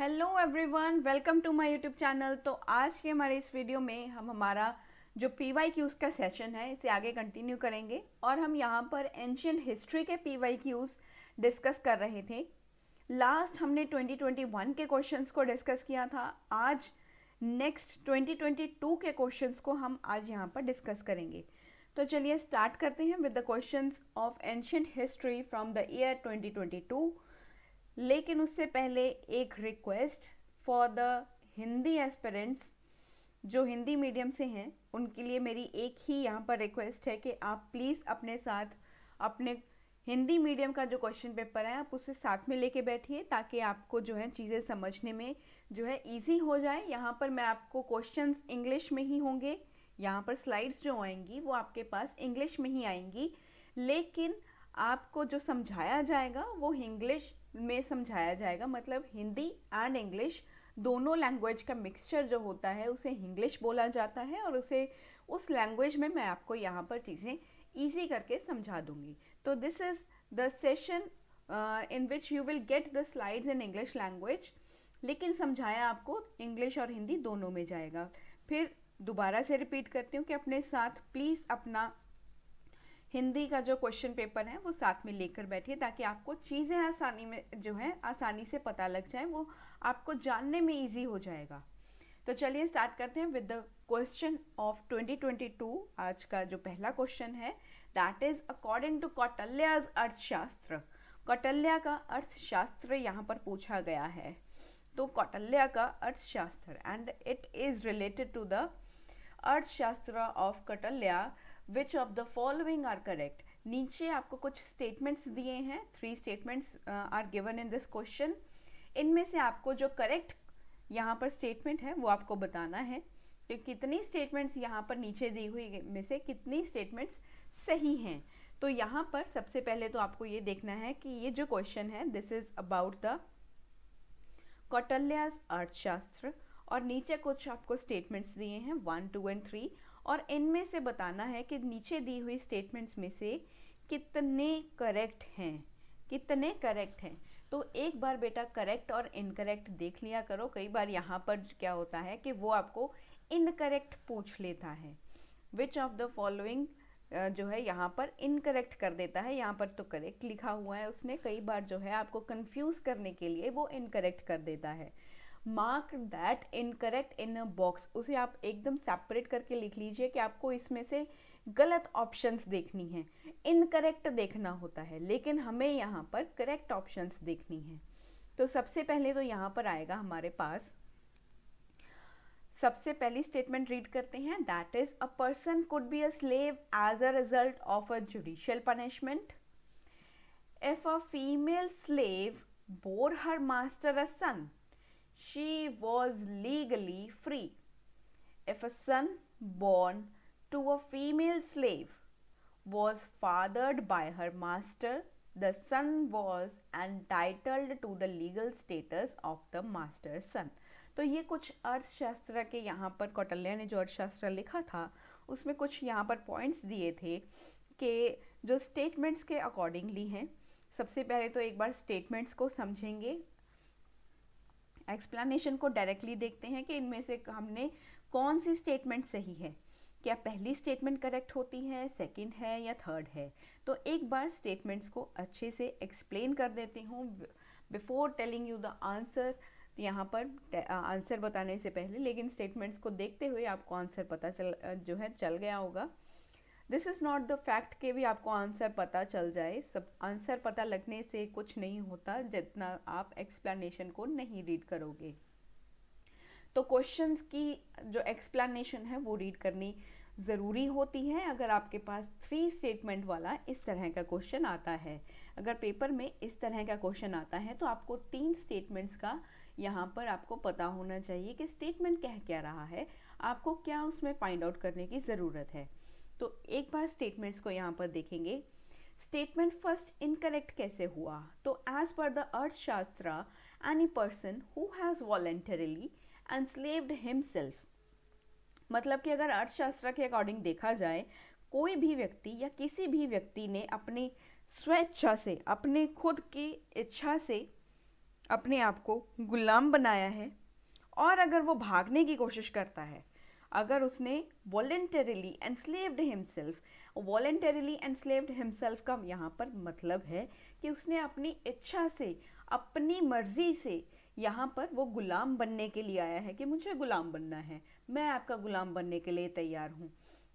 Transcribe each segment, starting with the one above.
Hello everyone, welcome to my YouTube channel. तो आज के हमारे इस वीडियो में हम हमारा जो PYQs का सेशन है इसे आगे कंटिन्यू करेंगे और हम यहाँ पर एंशियंट हिस्ट्री के PYQs डिस्कस कर रहे थे। लास्ट हमने 2021 के क्वेश्चंस को डिस्कस किया था। आज नेक्स्ट 2022 के क्वेश्चंस को हम आज यहाँ पर डिस्कस करेंगे। तो चलिए स्टार्ट करते हैं with the questions of ancient history from the year 2022। लेकिन उससे पहले एक request for the Hindi aspirants जो हिंदी मीडियम से हैं, उनके लिए मेरी एक ही यहाँ पर रिक्वेस्ट है कि आप प्लीज़ अपने साथ अपने हिंदी मीडियम का जो क्वेश्चन पेपर है आप उसे साथ में लेके बैठिए, ताकि आपको जो है चीज़ें समझने में जो है ईजी हो जाए। यहाँ पर मैं आपको क्वेश्चंस इंग्लिश में ही होंगे, यहाँ पर स्लाइड्स जो आएंगी वो आपके पास इंग्लिश में ही आएंगी, लेकिन आपको जो समझाया जाएगा वो इंग्लिश में समझाया जाएगा। मतलब हिंदी एंड इंग्लिश दोनों लैंग्वेज का मिक्सचर जो होता है उसे इंग्लिश बोला जाता है, और उसे उस लैंग्वेज में मैं आपको यहाँ पर चीज़ें ईजी करके समझा दूंगी। तो this is the session in which you will get the slides in English language, लेकिन समझाया आपको इंग्लिश और हिंदी दोनों में जाएगा। फिर दोबारा से रिपीट करती हूँ कि अपने साथ प्लीज़ अपना हिंदी का जो क्वेश्चन पेपर है वो साथ में लेकर बैठिए, ताकि आपको चीज़ें आसानी में जो है आसानी से पता लग जाए, वो आपको जानने में इजी हो जाएगा। तो चलिए स्टार्ट करते हैं विद द क्वेश्चन ऑफ 2022। आज का जो पहला क्वेश्चन है that is according to Kautilya's अर्थशास्त्र। कौटिल्य का अर्थशास्त्र यहाँ पर पूछा गया है। तो कौटिल्य का Arthashastra and it is related to the Arthashastra of Kautilya. Which of the following are correct. नीचे आपको कुछ स्टेटमेंट्स दिए हैं, 3 statements are given in this question. इनमें से आपको जो करेक्ट यहाँ पर स्टेटमेंट है वो आपको बताना है कि कितनी स्टेटमेंट्स यहाँ पर नीचे दी हुई में से कितनी स्टेटमेंट्स सही हैं। तो यहाँ पर सबसे पहले तो आपको ये देखना है कि ये जो क्वेश्चन है this is about the Kautilya's अर्थशास्त्र, और नीचे कुछ आपको स्टेटमेंट्स दिए हैं 1, 2 एंड 3, और इनमें से बताना है कि नीचे दी हुई स्टेटमेंट्स में से कितने करेक्ट हैं, कितने करेक्ट हैं। तो एक बार बेटा करेक्ट और इनकरेक्ट देख लिया करो। कई बार यहाँ पर क्या होता है कि वो आपको इनकरेक्ट पूछ लेता है, विच ऑफ द फॉलोइंग जो है यहाँ पर इनकरेक्ट कर देता है। यहाँ पर तो करेक्ट लिखा हुआ है उसने, कई बार जो है आपको कंफ्यूज करने के लिए वो इनकरेक्ट कर देता है। Mark that incorrect in a box, उसे आप एकदम सेपरेट करके लिख लीजिए कि आपको इसमें से गलत ऑप्शंस देखनी है, इनकरेक्ट देखना होता है, लेकिन हमें यहाँ पर करेक्ट ऑप्शंस देखनी है। तो सबसे पहले तो यहाँ पर आएगा हमारे पास, सबसे पहली स्टेटमेंट रीड करते हैं। That is a person could be a slave as a result of a judicial punishment. If a female slave bore her master a son, she was legally free. If a son born to a female slave was fathered by her master, the son was entitled to the legal status of the master's son. तो ये कुछ अर्थशास्त्र के यहाँ पर कौटिल्य ने जो अर्थशास्त्र लिखा था उसमें कुछ यहाँ पर पॉइंट्स दिए थे कि जो स्टेटमेंट्स के अकॉर्डिंगली हैं। सबसे पहले तो एक बार स्टेटमेंट्स को समझेंगे, एक्सप्लेनेशन को डायरेक्टली देखते हैं कि इनमें से हमने कौन सी स्टेटमेंट सही है। क्या पहली स्टेटमेंट करेक्ट होती है, सेकंड है या थर्ड है। तो एक बार स्टेटमेंट्स को अच्छे से एक्सप्लेन कर देती हूँ before telling you the answer. यहाँ पर आंसर बताने से पहले, लेकिन स्टेटमेंट्स को देखते हुए आपको आंसर पता चल गया होगा। This is not the fact कि भी आपको आंसर पता चल जाए, सब आंसर पता लगने से कुछ नहीं होता जितना आप एक्सप्लेनेशन को नहीं रीड करोगे। तो क्वेश्चंस की जो एक्सप्लेनेशन है वो रीड करनी ज़रूरी होती है अगर आपके पास 3 स्टेटमेंट वाला इस तरह का क्वेश्चन आता है। अगर पेपर में इस तरह का क्वेश्चन आता है तो आपको 3 स्टेटमेंट्स का यहाँ पर आपको पता होना चाहिए कि स्टेटमेंट कह क्या रहा है, आपको क्या उसमें फाइंड आउट करने की ज़रूरत है। तो एक बार स्टेटमेंट्स को यहाँ पर देखेंगे। स्टेटमेंट फर्स्ट इनकरेक्ट कैसे हुआ। तो एज पर द अर्थशास्त्र any person who has voluntarily enslaved himself, मतलब कि अगर अर्थशास्त्र के अकॉर्डिंग देखा जाए, कोई भी व्यक्ति या किसी भी व्यक्ति ने अपनी स्वेच्छा से, अपने खुद की इच्छा से अपने आप को गुलाम बनाया है, और अगर वो भागने की कोशिश करता है, अगर उसने वॉलेंटरीली एनस्लेव्ड हिमसेल्फ का यहाँ पर मतलब है कि उसने अपनी इच्छा से, अपनी मर्जी से यहाँ पर वो गुलाम बनने के लिए आया है कि मुझे गुलाम बनना है, मैं आपका गुलाम बनने के लिए तैयार हूँ।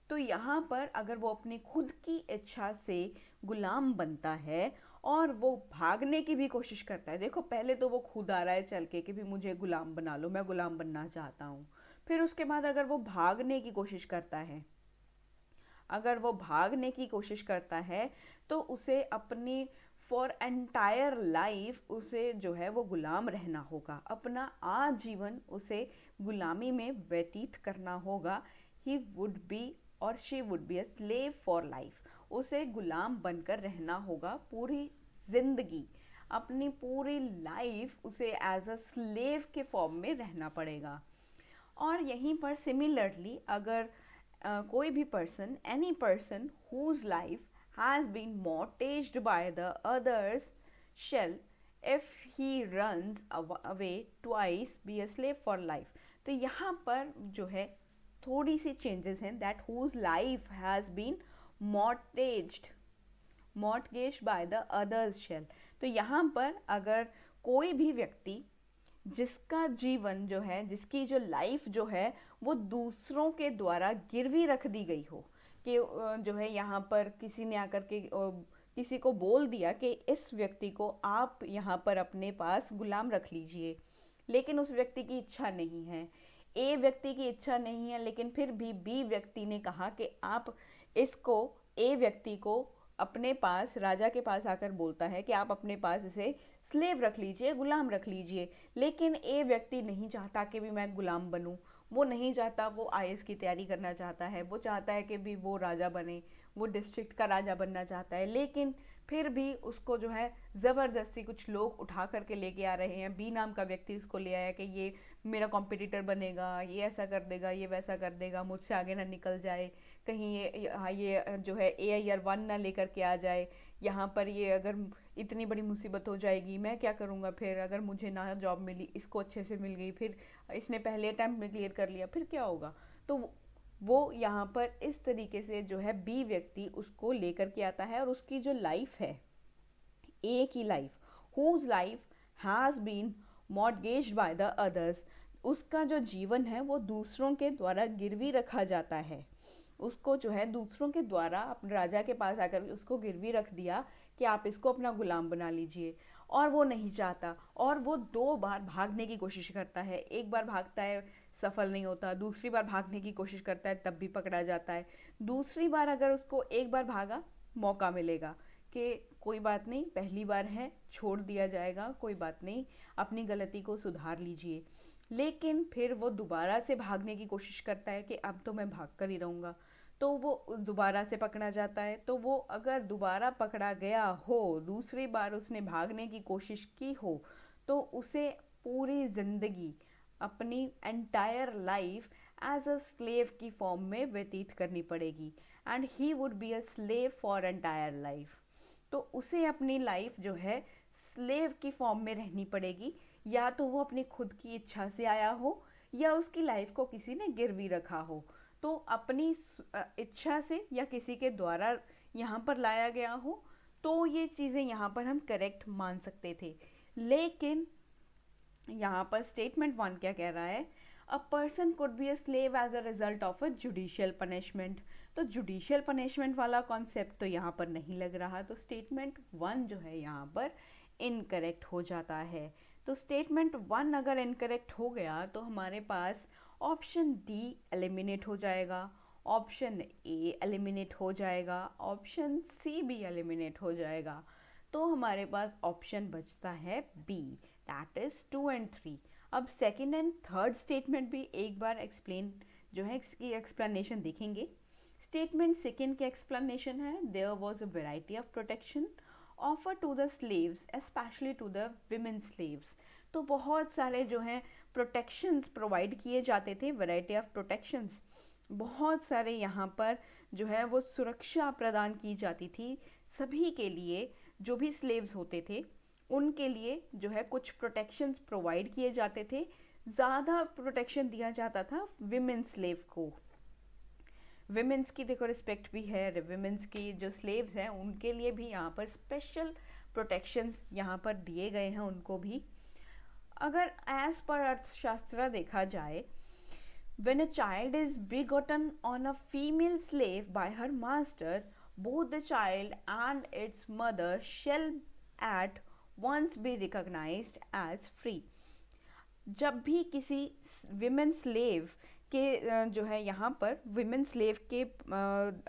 तो यहाँ पर अगर वो अपनी खुद की इच्छा से गुलाम बनता है और वो भागने की भी कोशिश करता है, देखो पहले तो वो खुद आ रहा है चल के कि भी मुझे गुलाम बना लो, मैं गुलाम बनना चाहता हूँ। फिर उसके बाद अगर वो भागने की कोशिश करता है, अगर वो भागने की कोशिश करता है तो उसे अपनी फॉर एंटायर लाइफ उसे जो है वो गुलाम रहना होगा, अपना आजीवन उसे गुलामी में व्यतीत करना होगा। ही वुड बी और she would be a slave for life, उसे गुलाम बनकर रहना होगा पूरी जिंदगी, अपनी पूरी लाइफ उसे एज अ स्लेव के फॉर्म में रहना पड़ेगा। और यहीं पर सिमिलरली अगर कोई भी person, any person whose life has been mortgaged by the others shall, if he runs away twice, be a slave for life। तो यहाँ पर जो है थोड़ी सी चेंजेस हैं, that whose life has been mortgaged by the others shall। तो यहाँ पर अगर कोई भी व्यक्ति जिसका जीवन जो है, जिसकी जो लाइफ जो है वो दूसरों के द्वारा गिरवी रख दी गई हो, कि जो है यहाँ पर किसी ने आकर के किसी को बोल दिया कि इस व्यक्ति को आप यहाँ पर अपने पास गुलाम रख लीजिए, लेकिन उस व्यक्ति की इच्छा नहीं है, ए व्यक्ति की इच्छा नहीं है, लेकिन फिर भी बी व्यक्ति ने कहा कि आप इसको, ए व्यक्ति को अपने पास, राजा के पास आकर बोलता है कि आप अपने पास इसे स्लेव रख लीजिए, गुलाम रख लीजिए, लेकिन ए व्यक्ति नहीं चाहता कि भी मैं गुलाम बनूं, वो नहीं चाहता, वो आईएएस की तैयारी करना चाहता है, वो चाहता है कि भी वो राजा बने, वो डिस्ट्रिक्ट का राजा बनना चाहता है, लेकिन फिर भी उसको जो है ज़बरदस्ती कुछ लोग उठा करके लेके आ रहे हैं, बी नाम का व्यक्ति उसको ले आया कि ये मेरा कॉम्पिटिटर बनेगा, ये ऐसा कर देगा, ये वैसा कर देगा, मुझसे आगे ना निकल जाए, कहीं ये जो है AIR 1 ना लेकर के आ जाए यहाँ पर, ये अगर इतनी बड़ी मुसीबत हो जाएगी, मैं क्या करूँगा फिर, अगर मुझे ना जॉब मिली, इसको अच्छे से मिल गई, फिर इसने पहले अटैम्प्ट में क्लियर कर लिया, फिर क्या होगा। तो वो यहाँ पर इस तरीके से जो है बी व्यक्ति उसको लेकर के आता है, और उसकी जो लाइफ है, ए की life, whose life has been mortgaged by the others, उसका जो जीवन है वो दूसरों के द्वारा गिरवी रखा जाता है, उसको जो है दूसरों के द्वारा अपने राजा के पास आकर उसको गिरवी रख दिया कि आप इसको अपना गुलाम बना लीजिए, और वो नहीं चाहता, और वो 2 बार भागने की कोशिश करता है, एक बार भागता है सफल नहीं होता, दूसरी बार भागने की कोशिश करता है तब भी पकड़ा जाता है, दूसरी बार अगर उसको एक बार भागा मौका मिलेगा कि कोई बात नहीं, पहली बार है, छोड़ दिया जाएगा, कोई बात नहीं, अपनी गलती को सुधार लीजिए, लेकिन फिर वो दोबारा से भागने की कोशिश करता है कि अब तो मैं भाग कर ही रहूँगा, तो वो दोबारा से पकड़ा जाता है। तो वो अगर दोबारा पकड़ा गया हो, दूसरी बार उसने भागने की कोशिश की हो, तो उसे पूरी ज़िंदगी, अपनी entire life as a slave की फॉर्म में व्यतीत करनी पड़ेगी, and he would be a slave for entire life. तो उसे अपनी लाइफ जो है स्लेव की फॉर्म में रहनी पड़ेगी, या तो वो अपनी खुद की इच्छा से आया हो, या उसकी लाइफ को किसी ने गिरवी रखा हो, तो अपनी इच्छा से या किसी के द्वारा यहाँ पर लाया गया हो, तो ये चीज़ें यहाँ पर हम करेक्ट मान सकते थे। लेकिन यहाँ पर स्टेटमेंट 1 क्या कह रहा है, a person could be a slave as a result of a judicial punishment. तो जुडिशियल पनिशमेंट वाला कॉन्सेप्ट तो यहाँ पर नहीं लग रहा, तो स्टेटमेंट 1 जो है यहाँ पर इनकरेक्ट हो जाता है। तो स्टेटमेंट 1 अगर इनकरेक्ट हो गया तो हमारे पास ऑप्शन डी एलिमिनेट हो जाएगा, ऑप्शन ए एलिमिनेट हो जाएगा, ऑप्शन सी भी एलिमिनेट हो जाएगा, तो हमारे पास ऑप्शन बचता है बी, दैट इज 2 एंड 3। अब सेकेंड एंड थर्ड स्टेटमेंट भी एक बार एक्सप्लेन जो है इसकी एक्सप्लेनेशन देखेंगे। स्टेटमेंट सेकेंड की एक्सप्लेनेशन है, there was a variety of protection offer to the slaves especially to the women slaves. तो बहुत सारे जो हैं प्रोटेक्शंस प्रोवाइड किए जाते थे, वेराइटी ऑफ प्रोटेक्शंस, बहुत सारे यहाँ पर जो है वो सुरक्षा प्रदान की जाती थी सभी के लिए, जो भी स्लेव्स होते थे उनके लिए जो है कुछ प्रोटेक्शंस प्रोवाइड किए जाते थे, ज़्यादा प्रोटेक्शन दिया जाता था विमेन स्लेव को। विमेंस की देखो रिस्पेक्ट भी है, विमेंस की जो स्लेव्स हैं उनके लिए भी यहाँ पर स्पेशल प्रोटेक्शंस यहाँ पर दिए गए हैं उनको भी। अगर एज पर अर्थशास्त्र देखा जाए, when a child is begotten on a female slave by her master, both the child and its mother shall at once be recognized as free। जब भी किसी विमेन स्लेव के जो है यहाँ पर विमेन स्लेव के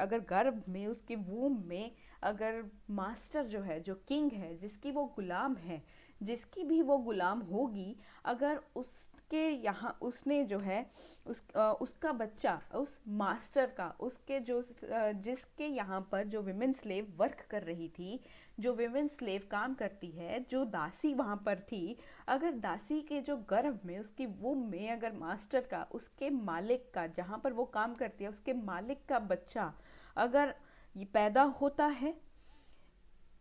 अगर गर्भ में, उसके वूम में अगर मास्टर जो है, जो किंग है, जिसकी वो गुलाम है, जिसकी भी वो गुलाम होगी, अगर उसके यहाँ उसने जो है उसका बच्चा उस मास्टर का, उसके जो जिसके यहाँ पर जो विमेन स्लेव वर्क कर रही थी, जो विमेन स्लेव काम करती है, जो दासी वहाँ पर थी, अगर दासी के जो गर्भ में, उसकी वूम में अगर मास्टर का, उसके मालिक का, जहाँ पर वो काम करती है उसके मालिक का बच्चा अगर ये पैदा होता है,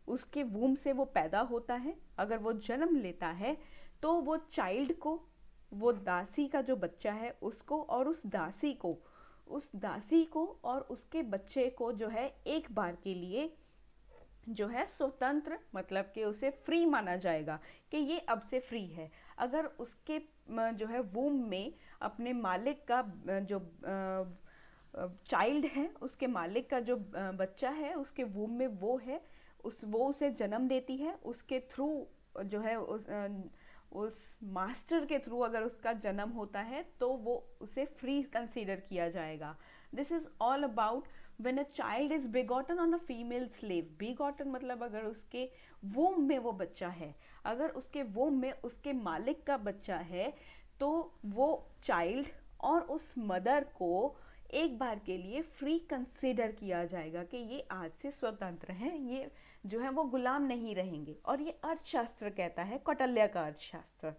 उसके वूम से वो पैदा होता है, अगर वो जन्म लेता है, तो वो चाइल्ड को, वो दासी का जो बच्चा है उसको और उस दासी को और उसके बच्चे को जो है एक बार के लिए जो है स्वतंत्र, मतलब कि उसे फ्री माना जाएगा कि ये अब से फ्री है। अगर उसके जो है वूम में अपने मालिक का जो चाइल्ड है, उसके मालिक का जो बच्चा है, उसके वूम में वो है, वो उसे जन्म देती है, उसके थ्रू जो है उस मास्टर के थ्रू अगर उसका जन्म होता है तो वो उसे फ्री कंसीडर किया जाएगा। This is all about when a child is begotten on a female slave। begotten मतलब अगर उसके womb में वो बच्चा है, अगर उसके womb में उसके मालिक का बच्चा है, तो वो चाइल्ड और उस मदर को एक बार के लिए फ्री कंसिडर किया जाएगा कि ये आज से स्वतंत्र हैं, ये जो है वो गुलाम नहीं रहेंगे। और ये अर्थशास्त्र कहता है, कौटिल्य का अर्थशास्त्र।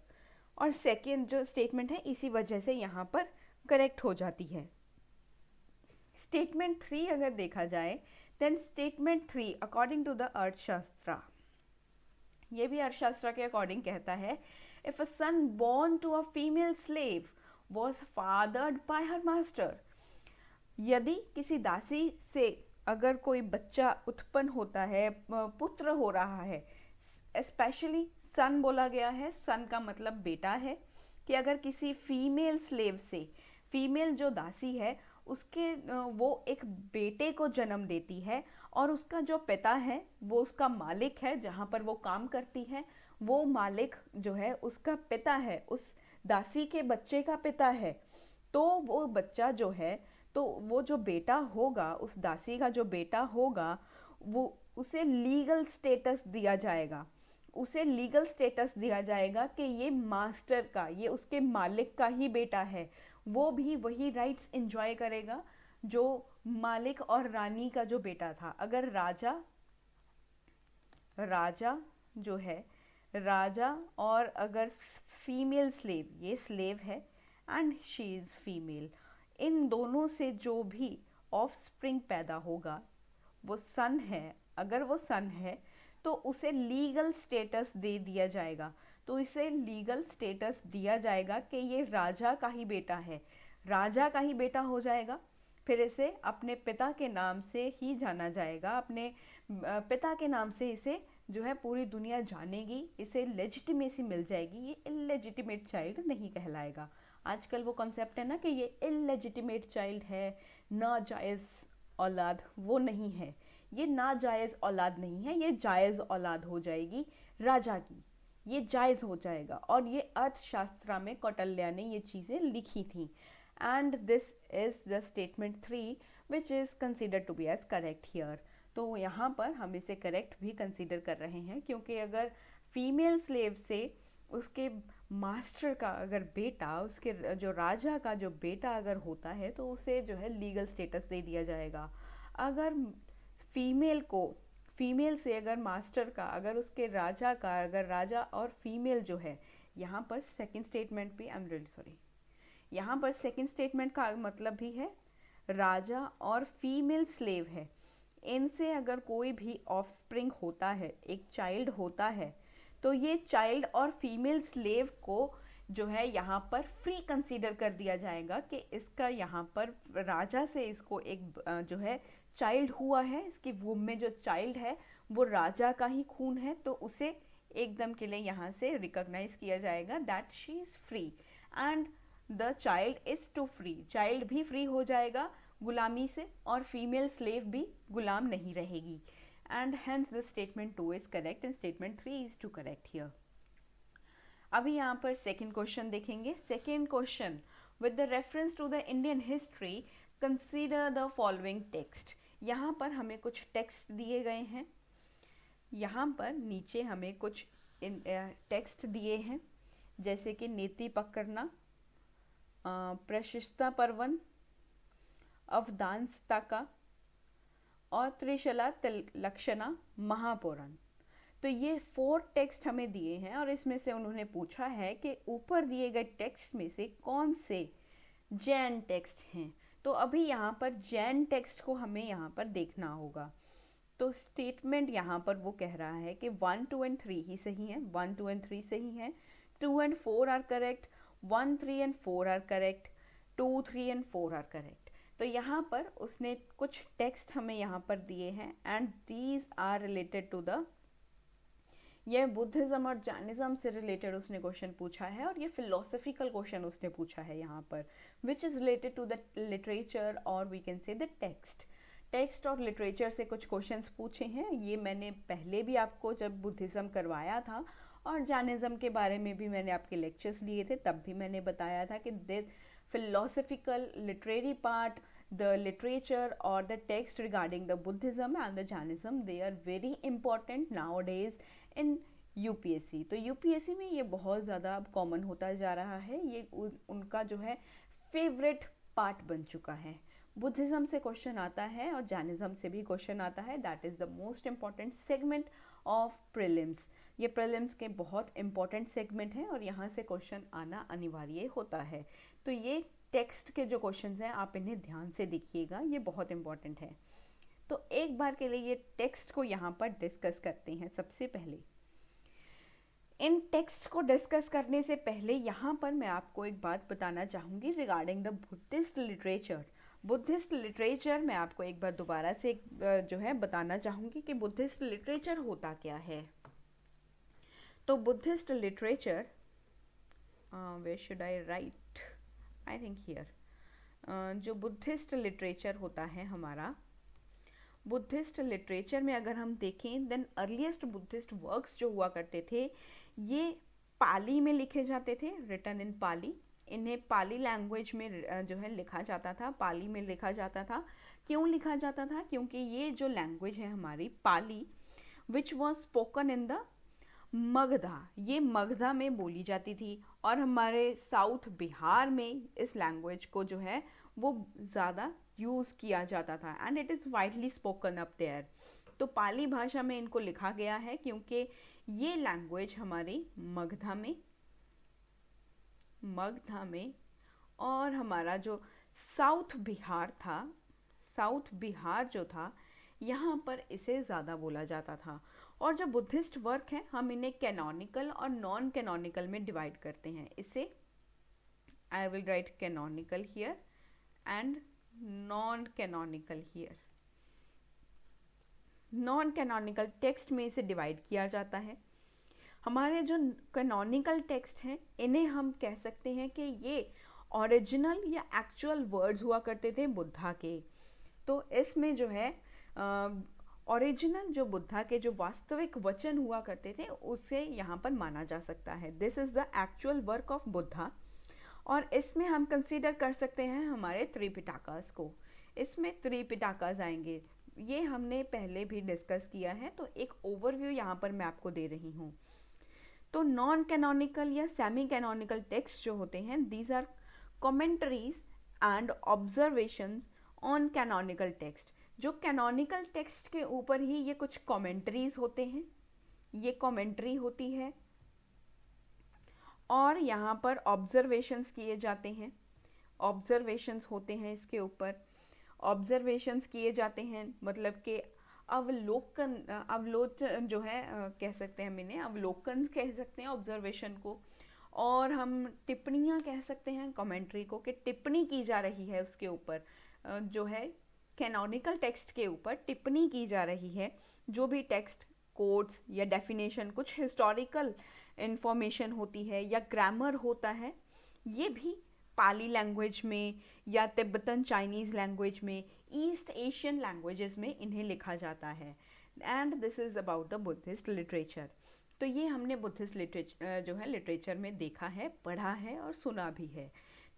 और सेकेंड जो स्टेटमेंट है इसी वजह से यहाँ पर करेक्ट हो जाती है। स्टेटमेंट 3 अगर देखा जाए, then statement 3 according to the Arthashastra, ये भी अर्थशास्त्र के अकॉर्डिंग कहता है, if a son born to a female slave was fathered by her master. यदि किसी दासी से अगर कोई बच्चा उत्पन्न होता है, पुत्र हो रहा है, स्पेशली सन बोला गया है, सन का मतलब बेटा है, कि अगर किसी फीमेल स्लेव से, फीमेल जो दासी है उसके वो एक बेटे को जन्म देती है और उसका जो पिता है वो उसका मालिक है, जहाँ पर वो काम करती है, वो मालिक जो है उसका पिता है, उस दासी के बच्चे का पिता है, तो वो बच्चा जो है, तो वो जो बेटा होगा, उस दासी का जो बेटा होगा, वो उसे लीगल स्टेटस दिया जाएगा, उसे लीगल स्टेटस दिया जाएगा कि ये मास्टर का, ये उसके मालिक का ही बेटा है, वो भी वही राइट्स एंजॉय करेगा जो मालिक और रानी का जो बेटा था। अगर राजा जो है, राजा और अगर फीमेल स्लेव, ये स्लेव है एंड शी इज़ फीमेल, इन दोनों से जो भी ऑफस्प्रिंग पैदा होगा, वो सन है, अगर वो सन है तो उसे लीगल स्टेटस दे दिया जाएगा, तो इसे लीगल स्टेटस दिया जाएगा कि ये राजा का ही बेटा है, राजा का ही बेटा हो जाएगा। फिर इसे अपने पिता के नाम से ही जाना जाएगा, अपने पिता के नाम से इसे जो है पूरी दुनिया जानेगी, इसे लेजिटिमेसी मिल जाएगी, ये इलेजिटिमेट चाइल्ड नहीं कहलाएगा। आजकल वो कॉन्सेप्ट है ना कि ये इलेजिटिमेट चाइल्ड है, नाजायज़ औलाद, वो नहीं है, ये नाजायज़ औलाद नहीं है, ये जायज़ औलाद हो जाएगी राजा की, ये जायज़ हो जाएगा। और ये अर्थशास्त्र में कौटिल्य ने ये चीज़ें लिखी थी। And this is the statement 3 which is considered to be as correct here. तो यहाँ पर हम इसे करेक्ट भी कंसिडर कर रहे हैं, क्योंकि अगर फीमेल स्लेव से उसके मास्टर का अगर बेटा, उसके जो राजा का जो बेटा अगर होता है तो उसे जो है लीगल स्टेटस दे दिया जाएगा। अगर फीमेल से अगर मास्टर का, अगर उसके राजा का, अगर राजा और फीमेल जो है, यहाँ पर सेकंड स्टेटमेंट भी, आई एम रियली सॉरी, यहाँ पर सेकंड स्टेटमेंट का मतलब भी है राजा और फीमेल स्लेव है, इनसे अगर कोई भी ऑफस्प्रिंग होता है, एक चाइल्ड होता है, तो ये चाइल्ड और फीमेल स्लेव को जो है यहाँ पर फ्री कंसीडर कर दिया जाएगा कि इसका यहाँ पर राजा से इसको एक जो है चाइल्ड हुआ है, इसकी वूम में जो चाइल्ड है वो राजा का ही खून है, तो उसे एकदम के लिए यहाँ से रिकॉग्नाइज किया जाएगा that she is free and the child is too free. Child भी फ्री हो जाएगा गुलामी से और फीमेल स्लेव भी गुलाम नहीं रहेगी। And hence the statement 2 is correct and statement 3 is too correct here. अभी यहाँ पर सेकेंड क्वेश्चन देखेंगे। Second question, with the reference to the Indian history consider the following text. यहाँ पर हमें कुछ टेक्स्ट दिए गए हैं, यहाँ पर नीचे हमें कुछ टेक्स्ट दिए हैं जैसे कि नीति पकड़ना, प्रशिष्टा पर्वन, अवदानस्तका और त्रिशला लक्षणा महापुराण। तो ये 4 टेक्स्ट हमें दिए हैं और इसमें से उन्होंने पूछा है कि ऊपर दिए गए टेक्स्ट में से कौन से जैन टेक्स्ट हैं। तो अभी यहाँ पर जैन टेक्स्ट को हमें यहाँ पर देखना होगा। तो स्टेटमेंट यहाँ पर वो कह रहा है कि 1, 2 एंड 3 ही सही है, 1, 2 एंड 3 सही है, 2 एंड 4 are correct, 1, 3 and 4 are correct, 2, 3 and 4 are correct. तो यहाँ पर उसने कुछ टेक्स्ट हमें यहाँ पर दिए हैं and these are related to the, ये बुद्धिज्म और जैनिज्म से रिलेटेड उसने क्वेश्चन पूछा है और ये फिलोसफिकल क्वेश्चन उसने पूछा है यहाँ पर, which is related to the literature और we can say the text. Text और लिटरेचर से कुछ क्वेश्चंस पूछे हैं, ये मैंने पहले भी आपको जब बुद्धिज्म करवाया था और जैनिज्म के बारे में भी मैंने आपके लेक्चर्स लिए थे तब भी मैंने बताया था कि the philosophical literary part, the literature or the text regarding the Buddhism and the Jainism, they are very important nowadays in UPSC। तो UPSC में ये बहुत ज़्यादा अब कॉमन होता जा रहा है, ये उनका जो है फेवरेट पार्ट बन चुका है। बुद्धिज्म से क्वेश्चन आता है और जैनिज्म से भी क्वेश्चन आता है, that is the most important segment of prelims. ये प्रीलिम्स के बहुत इंपॉर्टेंट सेगमेंट हैं और यहाँ से क्वेश्चन आना अनिवार्य होता है। तो ये टेक्स्ट के जो क्वेश्चंस हैं आप इन्हें ध्यान से देखिएगा, ये बहुत इंपॉर्टेंट है। तो एक बार के लिए ये टेक्स्ट को यहाँ पर डिस्कस करते हैं। सबसे पहले इन टेक्स्ट को डिस्कस करने से पहले यहाँ पर मैं आपको एक बात बताना चाहूँगी regarding the Buddhist literature. Buddhist literature मैं आपको एक बार दोबारा से जो है बताना चाहूँगी कि बुद्धिस्ट लिटरेचर होता क्या है। तो Buddhist literature, where should I write, I think here, जो बुद्धिस्ट लिटरेचर होता है हमारा, बुद्धिस्ट लिटरेचर में अगर हम देखें देन अर्लीस्ट बुद्धिस्ट वर्क्स जो हुआ करते थे ये पाली में लिखे जाते थे, रिटन इन पाली। इन्हें पाली लैंग्वेज में जो है लिखा जाता था, पाली में लिखा जाता था। क्यों लिखा जाता था? क्योंकि ये जो लैंग्वेज है हमारी Pali, which was spoken in the Magadha, ये मगधा में बोली जाती थी और हमारे साउथ बिहार में इस लैंग्वेज को जो है वो ज़्यादा यूज़ किया जाता था and it is widely spoken up there. तो पाली भाषा में इनको लिखा गया है क्योंकि ये लैंग्वेज हमारी मगधा में और हमारा जो साउथ बिहार था, साउथ बिहार जो था यहाँ पर इसे ज़्यादा बोला जाता था। और जो बुद्धिस्ट वर्क है हम इन्हें कैनोनिकल और नॉन कैनोनिकल में डिवाइड करते हैं। इसे I will write canonical here and non canonical here. Non canonical text में इसे डिवाइड किया जाता है। हमारे जो कैनोनिकल टेक्स्ट हैं इन्हें हम कह सकते हैं कि ये ओरिजिनल या एक्चुअल वर्ड्स हुआ करते थे बुद्धा के। तो इसमें जो है ओरिजिनल जो बुद्धा के जो वास्तविक वचन हुआ करते थे उसे यहाँ पर माना जा सकता है। This is the actual work of Buddha. और इसमें हम कंसीडर कर सकते हैं हमारे त्रिपिटकास को। इसमें त्रिपिटकास आएंगे, ये हमने पहले भी डिस्कस किया है, तो एक ओवरव्यू यहाँ पर मैं आपको दे रही हूँ। तो नॉन कैनोनिकल या सेमी कैनोनिकल टेक्स्ट जो होते हैं, these are commentaries and observations on canonical text. जो कैनोनिकल टेक्स्ट के ऊपर ही ये कुछ कमेंटरीज होते हैं, ये कमेंट्री होती है और यहाँ पर ऑब्जर्वेशंस किए जाते हैं, ऑब्जर्वेशंस होते हैं इसके ऊपर। ऑब्जर्वेशंस किए जाते हैं मतलब कि अवलोकन जो है कह सकते हैं हम इन्हें, अवलोकन कह सकते हैं ऑब्जर्वेशन को, और हम टिप्पणियाँ कह सकते हैं कमेंट्री को, कि टिप्पणी की जा रही है उसके ऊपर, जो है कैनोनिकल टेक्स्ट के ऊपर टिप्पणी की जा रही है। जो भी टेक्स्ट, कोट्स या डेफिनेशन, कुछ हिस्टोरिकल इंफॉर्मेशन होती है या ग्रामर होता है, ये भी पाली लैंग्वेज में या तिब्बतन चाइनीज़ लैंग्वेज में, ईस्ट एशियन लैंग्वेजेस में इन्हें लिखा जाता है। And this is about the Buddhist literature. तो ये हमने बुद्धिस्ट लिटरेचर जो है लिटरेचर में देखा है, पढ़ा है और सुना भी है।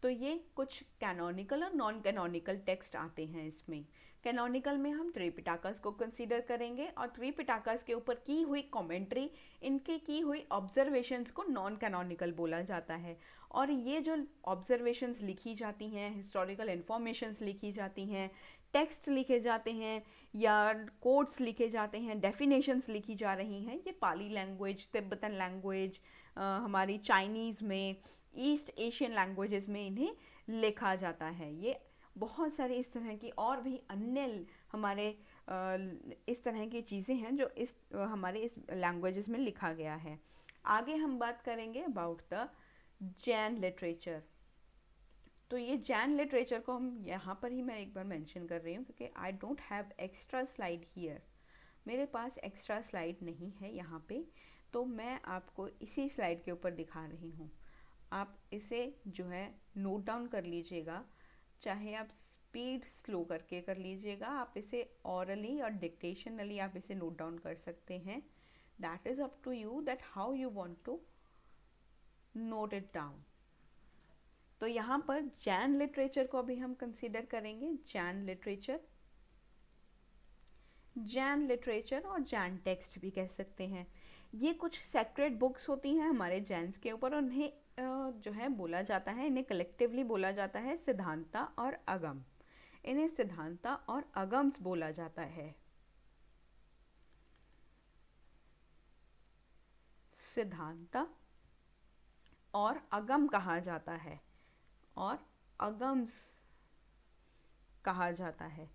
तो ये कुछ कैनोनिकल और नॉन कैनोनिकल टेक्स्ट आते हैं इसमें। कैनोनिकल में हम त्रिपिटाकस को कंसीडर करेंगे, और त्रिपिटाकस के ऊपर की हुई कमेंट्री, इनके की हुई ऑब्जर्वेशंस को नॉन कैनोनिकल बोला जाता है। और ये जो ऑब्जर्वेशंस लिखी जाती हैं, हिस्टोरिकल इंफॉर्मेशंस लिखी जाती हैं, टेक्स्ट लिखे जाते हैं या कोट्स लिखे जाते हैं, डेफिनेशंस लिखी जा रही हैं, ये पाली लैंग्वेज, तिब्बतन लैंग्वेज, हमारी चाइनीज़ में, ईस्ट एशियन लैंग्वेजेस में इन्हें लिखा जाता है। ये बहुत सारी इस तरह की और भी अन्य हमारे इस तरह की चीज़ें हैं जो इस हमारे इस लैंग्वेजेस में लिखा गया है। आगे हम बात करेंगे अबाउट द जैन लिटरेचर। तो ये जैन लिटरेचर को हम यहाँ पर ही मैं एक बार मेंशन कर रही हूँ, क्योंकि I don't have extra slide here, मेरे पास एक्स्ट्रा स्लाइड नहीं है यहाँ पे, तो मैं आपको इसी स्लाइड के ऊपर दिखा रही हूँ। आप इसे जो है नोट डाउन कर लीजिएगा, चाहे आप स्पीड स्लो करके कर लीजिएगा, आप इसे ऑरली और डिक्टेशनली आप इसे नोट डाउन कर सकते हैं। That is up to you that how you want to note it down. तो यहाँ पर जैन लिटरेचर को अभी हम कंसीडर करेंगे। जैन लिटरेचर और जैन टेक्स्ट भी कह सकते हैं। ये कुछ सेक्रेड बुक्स होती हैं हमारे जैन्स के ऊपर, उन्हें जो है बोला जाता है, इन्हें कलेक्टिवली बोला जाता है सिद्धांता और अगम। इन्हें सिद्धांता और अगम्स बोला जाता है। सिद्धांता और अगम कहा जाता है, और अगम्स कहा जाता है।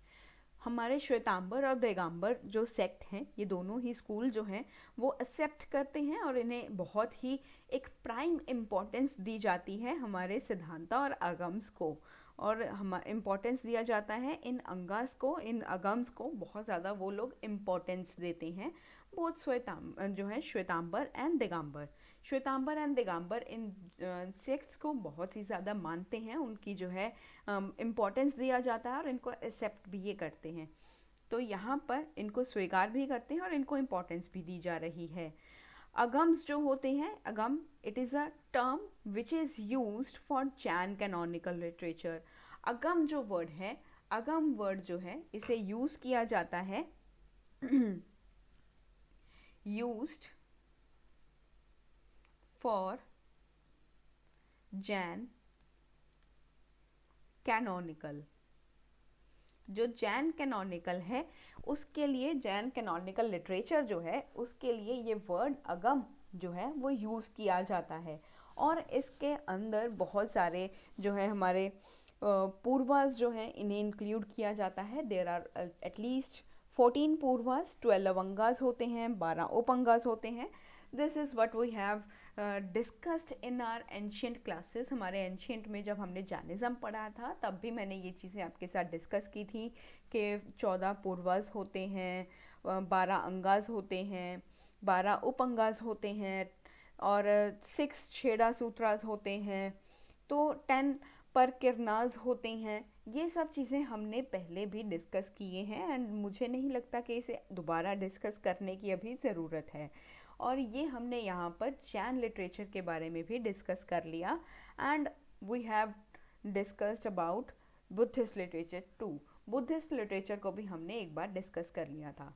हमारे श्वेतांबर और दिगंबर जो सेक्ट हैं, ये दोनों ही स्कूल जो हैं वो एक्सेप्ट करते हैं, और इन्हें बहुत ही एक प्राइम इम्पोर्टेंस दी जाती है हमारे सिद्धांता और अगम्स को, और हम इम्पोर्टेंस दिया जाता है इन अंगास को, इन अगम्स को बहुत ज़्यादा वो लोग इम्पोर्टेंस देते हैं। बोथ जो है श्वेतांबर एंड दिगंबर, श्वेतांबर एंड दिगंबर इन सेक्ट्स को बहुत ही ज़्यादा मानते हैं, उनकी जो है इम्पोर्टेंस दिया जाता है और इनको एक्सेप्ट भी ये करते हैं। तो यहाँ पर इनको स्वीकार भी करते हैं और इनको इम्पोर्टेंस भी दी जा रही है। अगम्स जो होते हैं, अगम it is a term which is used for Jain canonical literature. अगम जो वर्ड है, अगम वर्ड जो है, इसे यूज़ किया जाता है यूज्ड फॉर जैन कैनोनिकल। जो जैन कैनोनिकल है उसके लिए, जैन कैनोनिकल लिटरेचर जो है उसके लिए ये वर्ड अगम जो है वो यूज़ किया जाता है। और इसके अंदर बहुत सारे जो है हमारे पूर्वाज जो हैं इन्हें इंक्लूड किया जाता है। देयर आर एटलीस्ट 14 पूर्वाज, 12 अंगास होते हैं, 12 उपअंगास होते हैं। This is what we have discussed in our ancient classes. हमारे एंशियंट में जब हमने जैनिज़्म पढ़ा था तब भी मैंने ये चीज़ें आपके साथ डिस्कस की थी कि 14 पूर्वाज होते हैं, 12 अंगास होते हैं, 12 उपअंगास होते हैं, और 6 छेड़ा सूत्रास होते हैं, तो 10 पर किरनाज होते हैं। ये सब चीज़ें हमने पहले भी डिस्कस किए हैं, एंड मुझे नहीं लगता कि इसे दोबारा डिस्कस करने की अभी ज़रूरत है। और ये हमने यहाँ पर जैन लिटरेचर के बारे में भी डिस्कस कर लिया, and we have discussed about Buddhist literature too. Buddhist literature को भी हमने एक बार डिस्कस कर लिया था।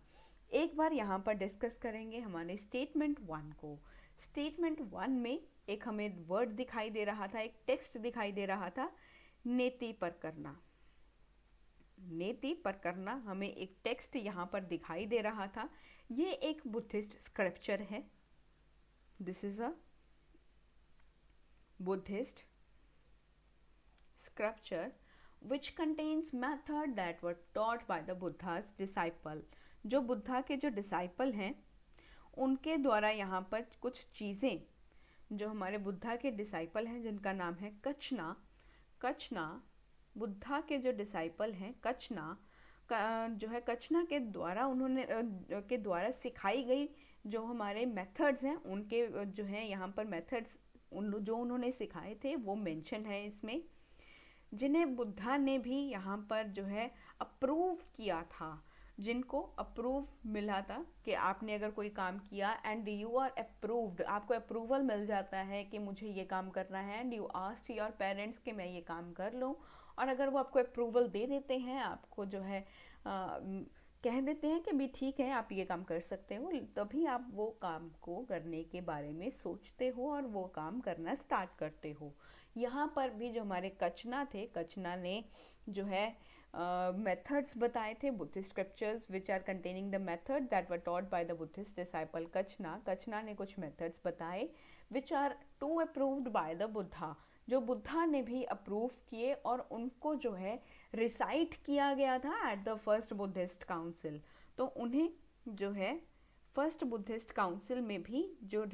एक बार यहाँ पर डिस्कस करेंगे हमारे स्टेटमेंट 1 को। स्टेटमेंट 1 में एक हमें वर्ड दिखाई दे रहा था, एक टेक्स्ट दिखाई दे रहा था, नेति पर करना। नेति पर करना हमें एक टेक्स्ट यहाँ पर दिखाई दे रहा था। ये एक बुद्धिस्ट स्क्रिप्चर है। This is a Buddhist scripture which contains method that were taught by the Buddha's disciple। जो बुद्धा के जो डिसाइपल हैं उनके द्वारा यहाँ पर कुछ चीज़ें, जो हमारे बुद्धा के डिसाइपल हैं जिनका नाम है कचना, कचना बुद्धा के जो डिसाइपल हैं कचना जो है कचना के द्वारा उन्होंने के द्वारा सिखाई गई जो हमारे मेथड्स हैं उनके जो है यहाँ पर मेथड्स जो उन्होंने सिखाए थे वो मेंशन है इसमें, जिन्हें बुद्धा ने भी यहाँ पर जो है अप्रूव किया था, जिनको अप्रूव मिला था कि आपने अगर कोई काम किया एंड यू आर अप्रूव्ड, आपको अप्रूवल मिल जाता है कि मुझे ये काम करना है and you asked your parents कि मैं ये काम कर लूँ, और अगर वो आपको अप्रूवल दे देते हैं, आपको जो है कह देते हैं कि भी ठीक है आप ये काम कर सकते हो, तभी आप वो काम को करने के बारे में सोचते हो और वो काम करना स्टार्ट करते हो। यहाँ पर भी जो हमारे कचना थे, कचना ने जो है मेथड्स बताए थे, Buddhist scriptures which are containing the method that were taught by the Buddhist disciple Kachana, Kachana ने कुछ मेथड्स बताए which are too approved by the Buddha, जो बुद्धा ने भी अप्रूव किए और उनको जो है रिसाइट किया गया था at the first Buddhist council. तो उन्हें जो है फर्स्ट बुद्धिस्ट काउंसिल में भी जो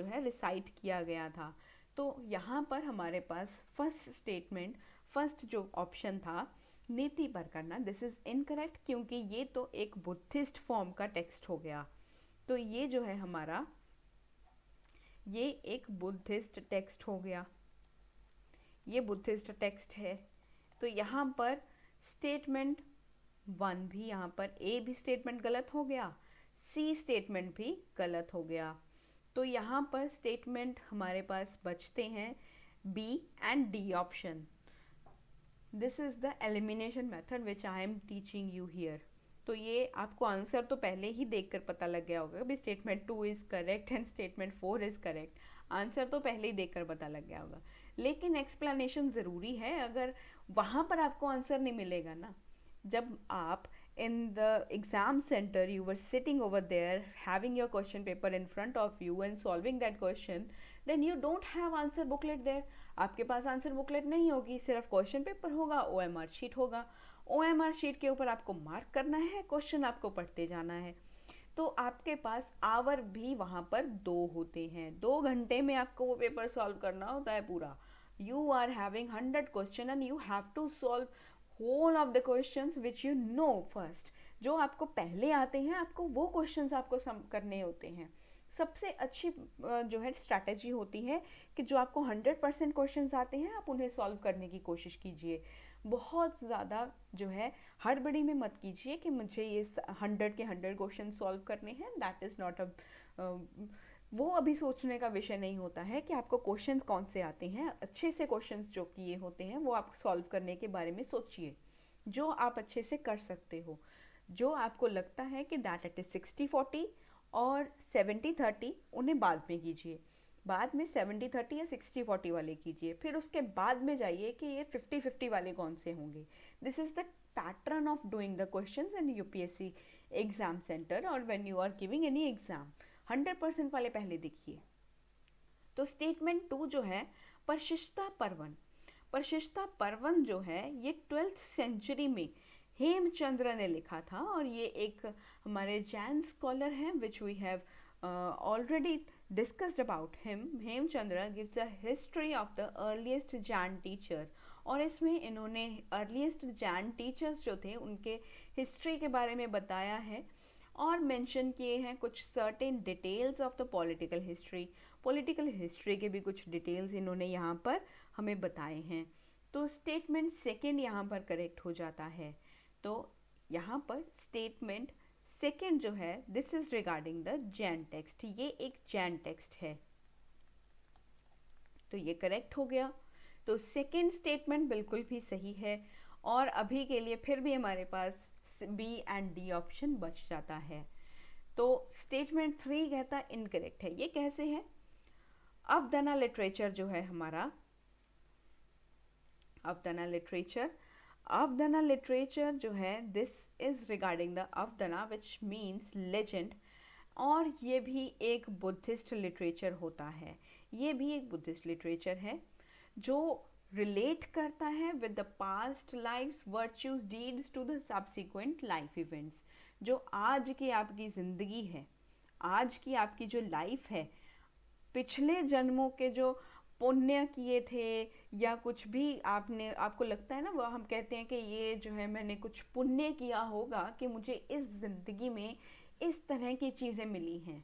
है रिसाइट किया गया था। तो यहाँ पर हमारे पास फर्स्ट स्टेटमेंट, फर्स्ट जो ऑप्शन था नीति पर करना, दिस इज़ इनकरेक्ट, क्योंकि ये तो एक बुद्धिस्ट फॉर्म का टेक्स्ट हो गया। तो ये जो है हमारा ये एक बुद्धिस्ट टेक्स्ट हो गया, ये बुद्धिस्ट टेक्स्ट है। तो यहाँ पर स्टेटमेंट 1 भी, यहाँ पर ए भी स्टेटमेंट गलत हो गया, सी स्टेटमेंट भी गलत हो गया। तो यहाँ पर स्टेटमेंट हमारे पास बचते हैं B and D option. This is the elimination method which I am teaching you here. तो ये आपको आंसर तो पहले ही देखकर पता लग गया होगा कि statement 2 is correct and statement 4 is correct, answer तो पहले ही देखकर पता लग गया होगा, लेकिन एक्सप्लेनेशन ज़रूरी है। अगर वहाँ पर आपको आंसर नहीं मिलेगा ना, जब आप in the exam center you were sitting over there having your question paper in front of you and solving that question, then you don't have answer booklet there, आपके पास आंसर बुकलेट नहीं होगी, सिर्फ question paper होगा, OMR sheet होगा, OMR sheet के ऊपर आपको mark करना है, क्वेश्चन आपको पढ़ते जाना है। तो आपके पास आवर भी वहाँ पर 2 होते हैं, 2 घंटे में आपको वो पेपर सॉल्व करना होता है पूरा। You are having 100 question and you have to solve whole of the questions which you know first, जो आपको पहले आते हैं आपको वो क्वेश्चंस आपको करने होते हैं। सबसे अच्छी जो है स्ट्रैटेजी होती है कि जो आपको 100% क्वेश्चंस आते हैं आप उन्हें सॉल्व करने की कोशिश कीजिए, बहुत ज़्यादा जो है हड़बड़ी में मत कीजिए कि मुझे ये 100 के 100 क्वेश्चन सॉल्व करने हैं, दैट इज़ नॉट अ वो अभी सोचने का विषय नहीं होता है कि आपको क्वेश्चंस कौन से आते हैं। अच्छे से क्वेश्चंस जो किए होते हैं वो आप सॉल्व करने के बारे में सोचिए, जो आप अच्छे से कर सकते हो, जो आपको लगता है कि दैट इट इज़ 60-40 और 70-30 उन्हें बाद में कीजिए, बाद में 70-30 या 60-40 वाले कीजिए, फिर उसके बाद में जाइए कि ये 50-50 वाले कौन से होंगे। This is the pattern of doing the questions in UPSC exam centre और when you are giving any exam. 100% वाले पहले देखिए। तो स्टेटमेंट 2 जो है परशिष्टा पर्वन, परशिष्टा पर्वन जो है ये 12th सेंचुरी में हेमचंद्र ने लिखा था और ये एक हमारे जैन स्कॉलर हैं which we have already discussed about him. Hemchandra gives a history of the earliest Jain teacher, और इसमें इन्होंने अर्लीस्ट जैन टीचर्स जो थे उनके हिस्ट्री के बारे में बताया है और मेंशन किए हैं कुछ certain details of the political history, political history के भी कुछ डिटेल्स इन्होंने यहाँ पर हमें बताए हैं। तो स्टेटमेंट सेकंड यहाँ पर करेक्ट हो जाता है। तो यहाँ पर स्टेटमेंट सेकंड जो है this is regarding the Jain text, ये एक जैन टेक्स्ट है, तो ये करेक्ट हो गया। तो सेकंड स्टेटमेंट बिल्कुल भी सही है और अभी के लिए फिर भी हमारे पास बी एंड डी ऑप्शन बच जाता है। तो स्टेटमेंट 3 कहता इनकरेक्ट है। ये कैसे है? अवदना लिटरेचर जो है हमारा, अवदना लिटरेचर, अवदना लिटरेचर जो है this is regarding the Avadana which means legend, और ये भी एक बुद्धिस्ट लिटरेचर होता है, ये भी एक बुद्धिस्ट लिटरेचर है जो रिलेट करता है with the past life's virtues deeds to the subsequent life events. जो आज की आपकी ज़िंदगी है, आज की आपकी जो लाइफ है, पिछले जन्मों के जो पुण्य किए थे या कुछ भी आपने, आपको लगता है ना, वो हम कहते हैं कि ये जो है मैंने कुछ पुण्य किया होगा कि मुझे इस ज़िंदगी में इस तरह की चीज़ें मिली हैं।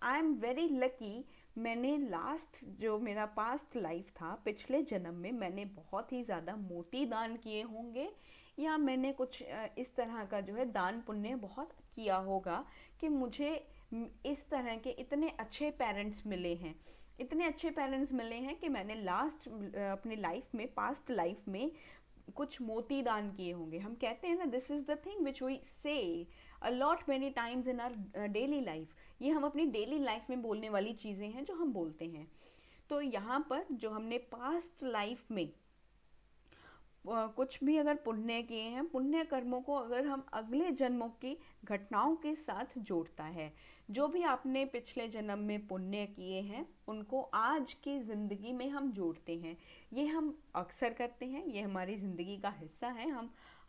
आई एम वेरी लकी, मैंने लास्ट जो मेरा पास्ट लाइफ था, पिछले जन्म में मैंने बहुत ही ज़्यादा मोती दान किए होंगे, या मैंने कुछ इस तरह का जो है दान पुण्य बहुत किया होगा कि मुझे इस तरह के इतने अच्छे पेरेंट्स मिले हैं, इतने अच्छे पेरेंट्स मिले हैं कि मैंने लास्ट अपनी लाइफ में, पास्ट लाइफ में कुछ मोती दान किए होंगे। हम कहते हैं ना, this is the thing which we say a lot many times in our daily life. ये हम अपनी डेली लाइफ में बोलने वाली चीज़ें हैं जो हम बोलते हैं। तो यहाँ पर जो हमने पास्ट लाइफ में कुछ भी अगर पुण्य किए हैं, पुण्य कर्मों को अगर हम अगले जन्मों की घटनाओं के साथ जोड़ता है, जो भी आपने पिछले जन्म में पुण्य किए हैं उनको आज की ज़िंदगी में हम जोड़ते हैं। ये हम अक्सर करते हैं, ये हमारी ज़िंदगी का हिस्सा है,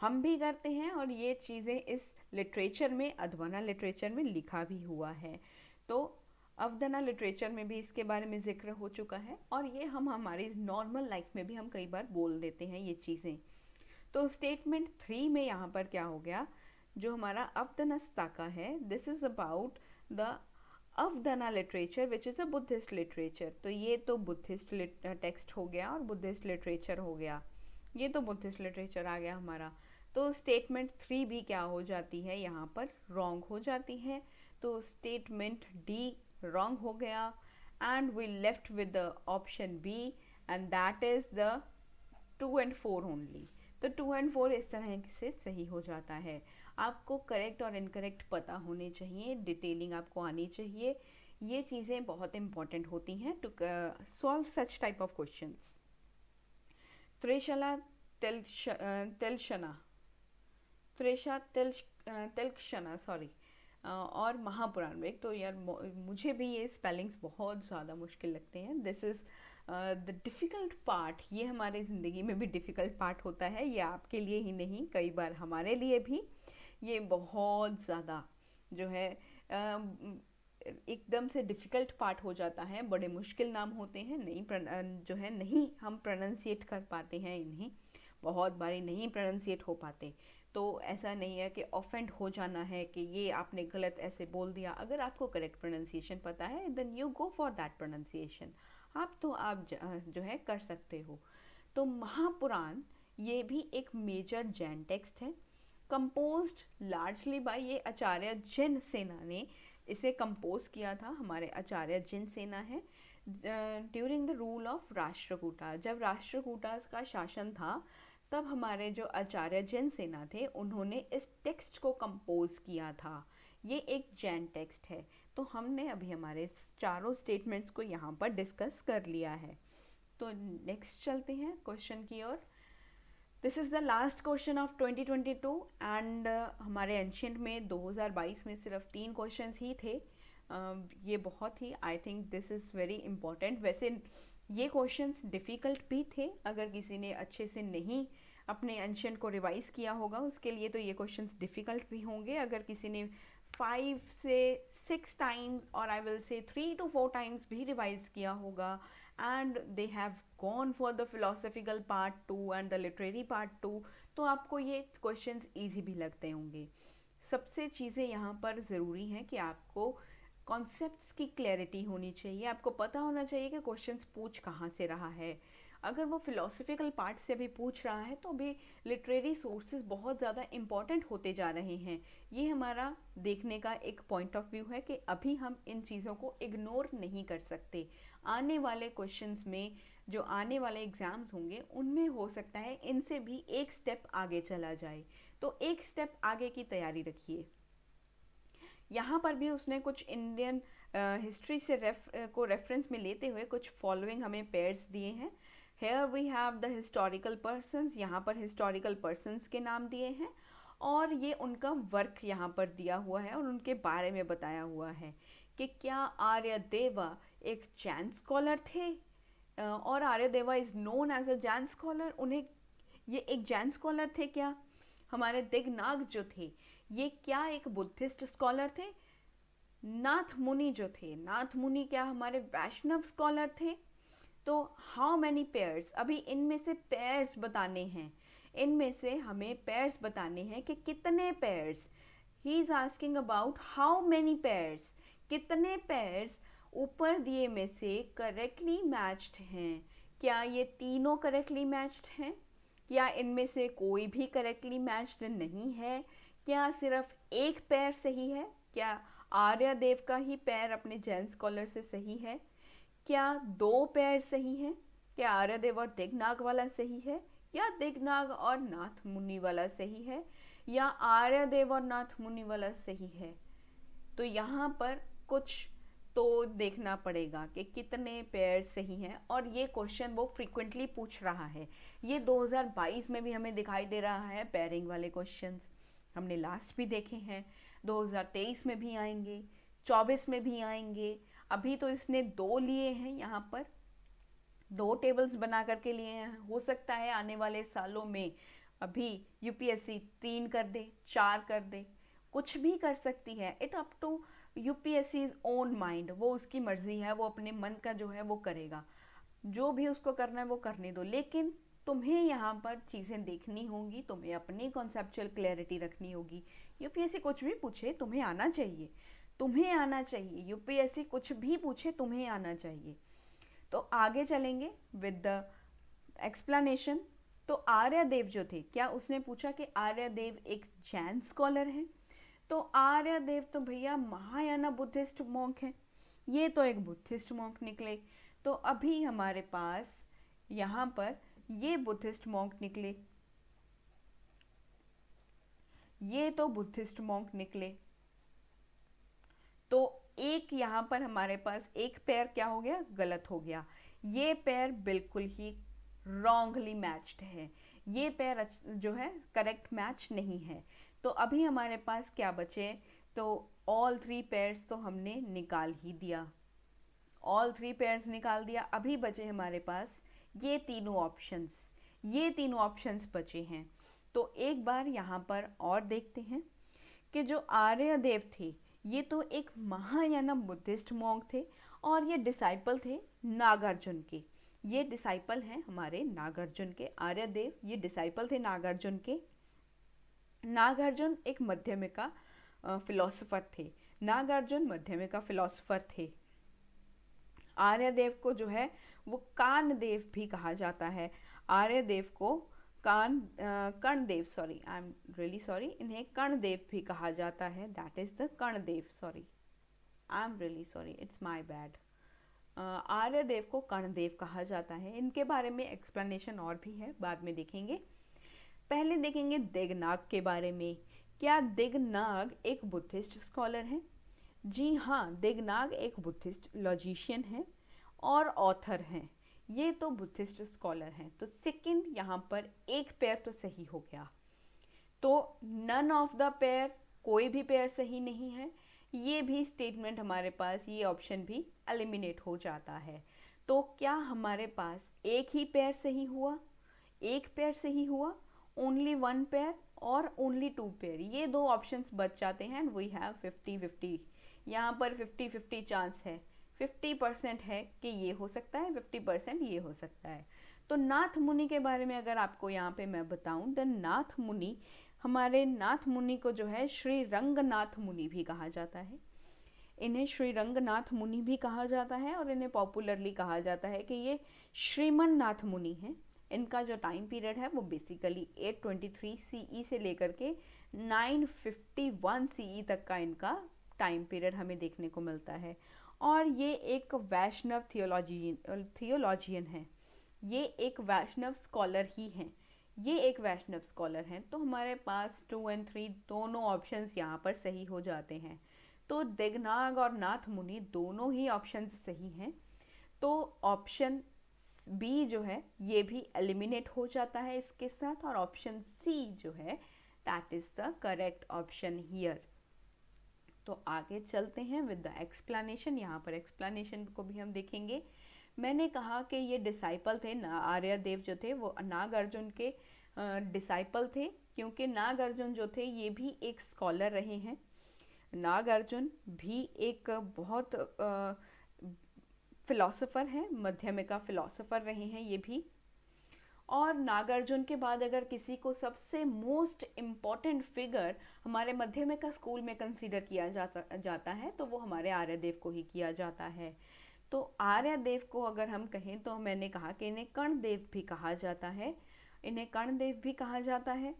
हम भी करते हैं, और ये चीज़ें इस लिटरेचर में, अधवाना लिटरेचर में लिखा भी हुआ है। तो अवधना लिटरेचर में भी इसके बारे में जिक्र हो चुका है, और ये हम हमारी नॉर्मल लाइफ में भी हम कई बार बोल देते हैं ये चीज़ें। तो स्टेटमेंट 3 में यहाँ पर क्या हो गया, जो हमारा अवधनस्ताका है, this is about the Avadana literature which is a Buddhist literature. तो ये तो बुद्धिस्ट टेक्स्ट हो गया और बुद्धिस्ट लिटरेचर हो गया, ये तो बुद्धिस्ट लिटरेचर आ गया हमारा। तो स्टेटमेंट 3 भी क्या हो जाती है, यहाँ पर रॉन्ग हो जाती है। तो स्टेटमेंट डी रॉन्ग हो गया, and we left with the option B, and that is the 2 and 4 only. तो 2 and 4 इस तरह से सही हो जाता है। आपको करेक्ट और इनकरेक्ट पता होने चाहिए, डिटेलिंग आपको आनी चाहिए, ये चीज़ें बहुत इंपॉर्टेंट होती हैं to solve such type of questions. त्रिशला तिलशना, त्रिशा तिलक्षणा, सॉरी, और महापुराण में। तो यार मुझे भी ये स्पेलिंग्स बहुत ज़्यादा मुश्किल लगते हैं। This is the difficult part. ये हमारे ज़िंदगी में भी डिफ़िकल्ट पार्ट होता है, ये आपके लिए ही नहीं, कई बार हमारे लिए भी ये बहुत ज़्यादा जो है एकदम से डिफ़िकल्ट पार्ट हो जाता है। बड़े मुश्किल नाम होते हैं, नहीं जो है नहीं हम प्रोनाउंसिएट कर पाते हैं इन्हें, बहुत बारी नहीं प्रोनाउंसिएट हो पाते। तो ऐसा नहीं है कि ऑफेंड हो जाना है कि ये आपने गलत ऐसे बोल दिया। अगर आपको करेक्ट प्रोनाउंसिएशन पता है then you go for that pronunciation, आप जो है कर सकते हो। तो महापुराण ये भी एक मेजर जैन टेक्स्ट है, कंपोज्ड लार्जली बाय, ये आचार्य जिन सेना ने इसे कंपोज किया था, हमारे आचार्य जिन सेना है, during the rule of Rashtrakuta. जब राष्ट्रकूटा का शासन था तब हमारे जो आचार्य जैन सेना थे उन्होंने इस टेक्स्ट को कंपोज किया था। ये एक जैन टेक्स्ट है। तो हमने अभी हमारे चारों स्टेटमेंट्स को यहाँ पर डिस्कस कर लिया है। तो नेक्स्ट चलते हैं क्वेश्चन की ओर। This is the last question of 2022 and हमारे एंशियंट में 2022 में सिर्फ 3 क्वेश्चंस ही थे। ये बहुत ही, I think this is very important. वैसे ये क्वेश्चंस डिफ़िकल्ट भी थे, अगर किसी ने अच्छे से नहीं अपने एंशियंट को रिवाइज़ किया होगा उसके लिए तो ये क्वेश्चंस डिफ़िकल्ट भी होंगे। अगर किसी ने 5 से 6 टाइम्स और I will say 3 to 4 times भी रिवाइज़ किया होगा and they have gone for the philosophical part 2 and the literary part 2, तो आपको ये क्वेश्चंस ईजी भी लगते होंगे। सबसे चीज़ें यहाँ पर ज़रूरी हैं कि आपको कॉन्सेप्ट्स की क्लैरिटी होनी चाहिए, आपको पता होना चाहिए कि क्वेश्चंस पूछ कहाँ से रहा है। अगर वो फिलोसफिकल पार्ट से भी पूछ रहा है तो अभी लिटरेरी सोर्सेज बहुत ज़्यादा इम्पॉर्टेंट होते जा रहे हैं। ये हमारा देखने का एक पॉइंट ऑफ व्यू है कि अभी हम इन चीज़ों को इग्नोर नहीं कर सकते। आने वाले क्वेश्चंस में, जो आने वाले एग्ज़ाम्स होंगे उनमें हो सकता है इनसे भी एक स्टेप आगे चला जाए, तो एक स्टेप आगे की तैयारी रखिए। यहाँ पर भी उसने कुछ इंडियन हिस्ट्री से रेफरेंस में लेते हुए कुछ फॉलोइंग हमें पेयर्स दिए हैं। Here we have the historical persons, यहाँ पर हिस्टोरिकल पर्सन्स के नाम दिए हैं और ये उनका वर्क यहाँ पर दिया हुआ है और उनके बारे में बताया हुआ है कि क्या आर्यदेवा एक जैन स्कॉलर थे, और Aryadeva is known as a Jain scholar. उन्हें ये एक जैन स्कॉलर थे क्या? हमारे दिगनाग जो थे ये क्या एक बुद्धिस्ट स्कॉलर थे? नाथ मुनि जो थे, नाथ मुनि क्या हमारे वैष्णव स्कॉलर थे? तो हाउ मैनी पेयर्स, अभी इनमें से पेयर्स बताने हैं, इनमें से हमें पेयर्स बताने हैं कि कितने pairs. He is asking about how many pairs, कितने पेयर्स ऊपर दिए में से करेक्टली मैच्ड हैं। क्या ये तीनों करेक्टली मैच्ड हैं? क्या इनमें से कोई भी करेक्टली मैच्ड नहीं है? क्या सिर्फ एक पेयर सही है? क्या आर्यदेव का ही पेयर अपने जैन स्कॉलर से सही है? क्या दो पेयर सही हैं? क्या आर्यदेव और दिग्नाग वाला सही है, या दिग्नाग और नाथ मुनि वाला सही है, या आर्यदेव और नाथ मुनि वाला सही है? तो यहाँ पर कुछ तो देखना पड़ेगा कि कितने पेयर सही हैं, और ये क्वेश्चन वो फ्रीक्वेंटली पूछ रहा है। ये 2022 में भी हमें दिखाई दे रहा है, पेयरिंग वाले क्वेश्चंस हमने लास्ट भी देखे हैं, 2023 में भी आएंगे, 24 में भी आएंगे। अभी तो इसने दो लिए हैं, यहाँ पर दो टेबल्स बना करके लिए हैं। हो सकता है आने वाले सालों में अभी यूपीएससी 3 कर दे, 4 कर दे, कुछ भी कर सकती है। It up to UPSC own mind, वो उसकी मर्जी है, वो अपने मन का जो है वो करेगा, जो भी उसको करना है वो करने दो। लेकिन तुम्हें यहाँ पर चीज़ें देखनी होंगी, तुम्हें अपनी कॉन्सेप्चुअल क्लैरिटी रखनी होगी। यूपीएससी कुछ भी पूछे तुम्हें आना चाहिए, तुम्हें आना चाहिए। यूपीएससी कुछ भी पूछे तुम्हें आना चाहिए। तो आगे चलेंगे विद द एक्सप्लेनेशन। तो आर्यदेव जो थे, क्या उसने पूछा कि आर्यदेव एक जैन स्कॉलर है? तो आर्यदेव तो भैया महायाना बुद्धिस्ट मॉन्क है, ये तो एक बुद्धिस्ट मॉन्क निकले। तो अभी हमारे पास यहाँ पर ये बुद्धिस्ट मॉन्क निकले, ये तो बुद्धिस्ट मॉन्क निकले। तो एक यहाँ पर हमारे पास एक पेयर क्या हो गया, गलत हो गया। ये पेयर बिल्कुल ही रॉन्गली मैच्ड है, ये पेयर जो है करेक्ट मैच नहीं है। तो अभी हमारे पास क्या बचे? तो ऑल थ्री पेयर्स तो हमने निकाल ही दिया, ऑल थ्री पेयर्स निकाल दिया। अभी बचे हमारे पास ये तीनों ऑप्शंस, ये तीनों ऑप्शंस बचे हैं। तो एक बार यहाँ पर और देखते हैं कि जो आर्यदेव थे, ये तो एक महायाना बुद्धिस्ट मॉन्क थे, और ये डिसाइपल थे नागार्जुन के। ये डिसाइपल हैं हमारे नागार्जुन के। आर्यदेव ये डिसाइपल थे नागार्जुन के। नागार्जुन एक मध्यमिका फिलोसोफर थे, नागार्जुन मध्यमिका फिलोसोफर थे। आर्यदेव को जो है वो कानदेव भी कहा जाता है। आर्यदेव को Karnadev, sorry I am really sorry, इन्हें कर्णदेव भी कहा जाता है। That is the Karnadev, sorry I am really sorry, it's my bad. Aryadev को कर्णदेव कहा जाता है। इनके बारे में एक्सप्लेनेशन और भी है, बाद में देखेंगे। पहले देखेंगे दिग्नाग के बारे में। क्या दिग्नाग एक बुद्धिस्ट स्कॉलर है? जी हाँ, दिग्नाग एक बुद्धिस्ट लॉजिशियन है और ऑथर हैं। ये तो बुद्धिस्ट स्कॉलर हैं। तो सेकंड यहाँ पर एक पेयर तो सही हो गया। तो नन ऑफ द पेयर, कोई भी पेयर सही नहीं है, ये भी स्टेटमेंट हमारे पास, ये ऑप्शन भी एलिमिनेट हो जाता है। तो क्या हमारे पास एक ही पेयर सही हुआ, एक पेयर सही हुआ, ओनली वन पेयर और ओनली टू पेयर, ये दो ऑप्शंस बच जाते हैं। एंड वी हैव 50-50, यहाँ पर 50-50 चांस है, 50% है कि ये हो सकता है, 50% ये हो सकता है। तो नाथ मुनि के बारे में अगर आपको यहाँ पे मैं बताऊँ, द नाथ मुनि, हमारे नाथ मुनि को जो है श्री रंगनाथ मुनि भी कहा जाता है। इन्हें श्री रंगनाथ मुनि भी कहा जाता है, और इन्हें पॉपुलरली कहा जाता है कि ये श्रीमन नाथ मुनि हैं। इनका जो टाइम पीरियड है वो बेसिकली 823 सीई से लेकर के 951 सीई तक का इनका टाइम पीरियड हमें देखने को मिलता है। और ये एक वैष्णव थियोलॉजियन है, ये एक वैष्णव स्कॉलर ही हैं, ये एक वैष्णव स्कॉलर हैं। तो हमारे पास 2 और 3 दोनों ऑप्शंस यहाँ पर सही हो जाते हैं। तो दिग्नाग और नाथ मुनि दोनों ही ऑप्शंस सही हैं। तो ऑप्शन बी जो है ये भी एलिमिनेट हो जाता है इसके साथ, और ऑप्शन सी जो है that is the correct option here. तो आगे चलते हैं विद द एक्सप्लेनेशन। यहाँ पर एक्सप्लेनेशन को भी हम देखेंगे। मैंने कहा कि ये डिसाइपल थे, आर्यदेव जो थे वो नागार्जुन के डिसाइपल थे, क्योंकि नागार्जुन जो थे ये भी एक स्कॉलर रहे हैं। नागार्जुन भी एक बहुत फिलोसोफर हैं, मध्यमिका फिलोसोफर रहे हैं ये भी। और नागार्जुन के बाद अगर किसी को सबसे मोस्ट इम्पॉर्टेंट फिगर हमारे मध्यमिका स्कूल में कंसीडर किया जाता है तो वो हमारे आर्यदेव को ही किया जाता है। तो आर्यदेव को अगर हम कहें तो मैंने कहा कि इन्हें कर्णदेव भी कहा जाता है, इन्हें कर्णदेव भी कहा जाता है।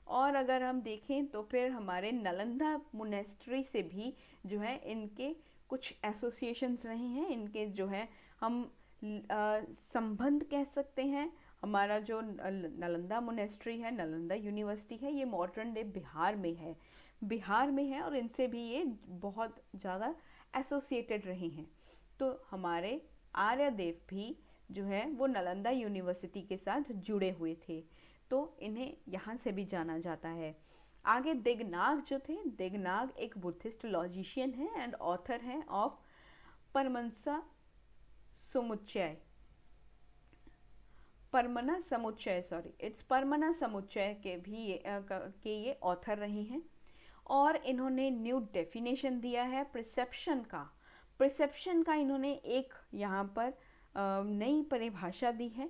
और अगर हम देखें तो फिर हमारे नालंदा मोनेस्ट्री से भी जो है इनके कुछ एसोसिएशंस रहे हैं, इनके जो है हम संबंध कह सकते हैं। हमारा जो नालंदा मोनेस्ट्री है, नालंदा यूनिवर्सिटी है, ये मॉडर्न डे बिहार में है, बिहार में है, और इनसे भी ये बहुत ज़्यादा एसोसिएटेड रहे हैं। तो हमारे आर्यदेव भी जो है वो नालंदा यूनिवर्सिटी के साथ जुड़े हुए थे, तो इन्हें यहाँ से भी जाना जाता है। आगे दिगनाग जो थे, दिगनाग एक बुद्धिस्ट लॉजिशियन है एंड ऑथर हैं ऑफ परमंसा समुच्चय, परमना समुच्चय, सॉरी इट्स परमना समुच्चय के भी ये ऑथर रहे हैं। और इन्होंने न्यू डेफिनेशन दिया है परसेप्शन का, परसेप्शन का इन्होंने एक यहाँ पर नई परिभाषा दी है,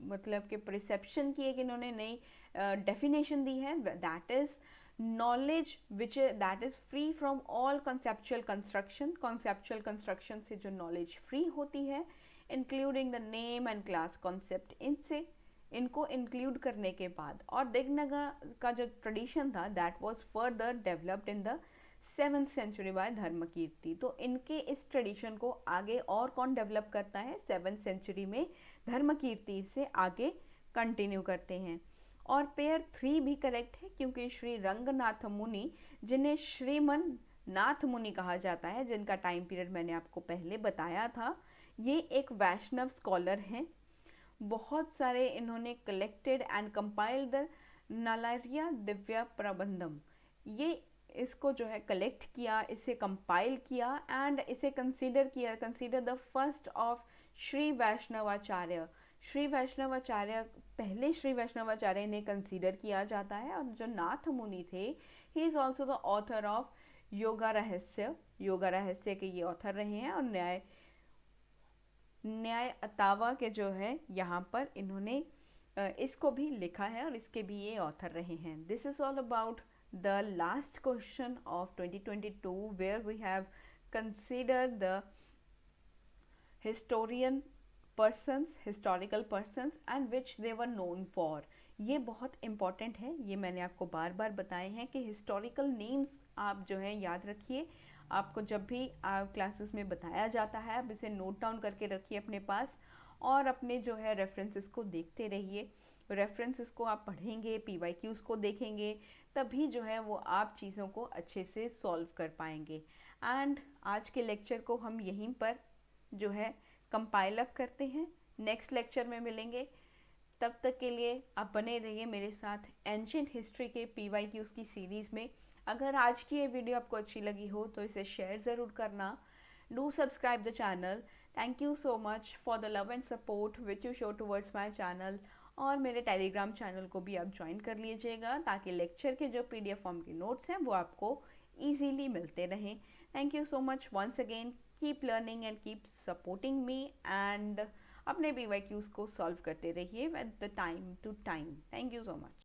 मतलब कि परसेप्शन की एक इन्होंने नई डेफिनेशन दी है, that is knowledge which that is free from all conceptual construction, conceptual construction से जो नॉलेज फ्री होती है, including the name and class concept, इनसे इनको इंक्लूड करने के बाद। और दिगनगा का जो ट्रेडिशन था that was further developed in the 7th century by Dharmakirti. तो इनके इस ट्रेडिशन को आगे और कौन डेवलप करता है, 7th सेंचुरी में धर्मकीर्ति से आगे कंटिन्यू करते हैं। और पेयर 3 भी करेक्ट है, क्योंकि श्री रंगनाथ मुनि, जिन्हें श्रीमन नाथ मुनि कहा जाता है, जिनका टाइम पीरियड मैंने आपको पहले बताया था, ये एक वैष्णव स्कॉलर हैं। बहुत सारे इन्होंने collected and compiled the Nalayira Divya Prabandham, ये इसको जो है कलेक्ट किया, इसे कंपाइल किया एंड इसे consider the first of Shri Vaishnavacharya. Shri Vaishnavacharya, पहले श्री वैष्णवाचार्य इन्हें कंसीडर किया जाता है। और जो नाथ मुनि थे, he is also the author of yoga रहस्य, योगा रहस्य के ये ऑथर रहे हैं। और न्याय अतावा के जो है यहाँ पर इन्होंने इसको भी लिखा है और इसके भी ये ऑथर रहे हैं। This is all about the last question of 2022, where we have considered the historical persons and which they were known for। ये बहुत important है, ये मैंने आपको बार बार बताए हैं कि historical names आप जो है याद रखिए। आपको जब भी क्लासेस में बताया जाता है आप इसे नोट डाउन करके रखिए अपने पास, और अपने जो है रेफरेंसेस को देखते रहिए। रेफरेंसेस को आप पढ़ेंगे, PYQs को देखेंगे, तभी जो है वो आप चीज़ों को अच्छे से सॉल्व कर पाएंगे। एंड आज के लेक्चर को हम यहीं पर जो है कंपाइल अप करते हैं, नेक्स्ट लेक्चर में मिलेंगे। तब तक के लिए आप बने रहिए मेरे साथ एंशिएंट हिस्ट्री के PYQs की सीरीज़ में। अगर आज की ये वीडियो आपको अच्छी लगी हो तो इसे शेयर ज़रूर करना। Do subscribe the channel. Thank you so much for the love and support which you show towards my channel. और मेरे टेलीग्राम चैनल को भी आप ज्वाइन कर लीजिएगा, ताकि लेक्चर के जो PDF फॉर्म के नोट्स हैं वो आपको ईजीली मिलते रहें। Thank you so much once again. Keep learning and keep supporting me, and अपने PYQs को सॉल्व करते रहिए with the time to time. Thank you so much.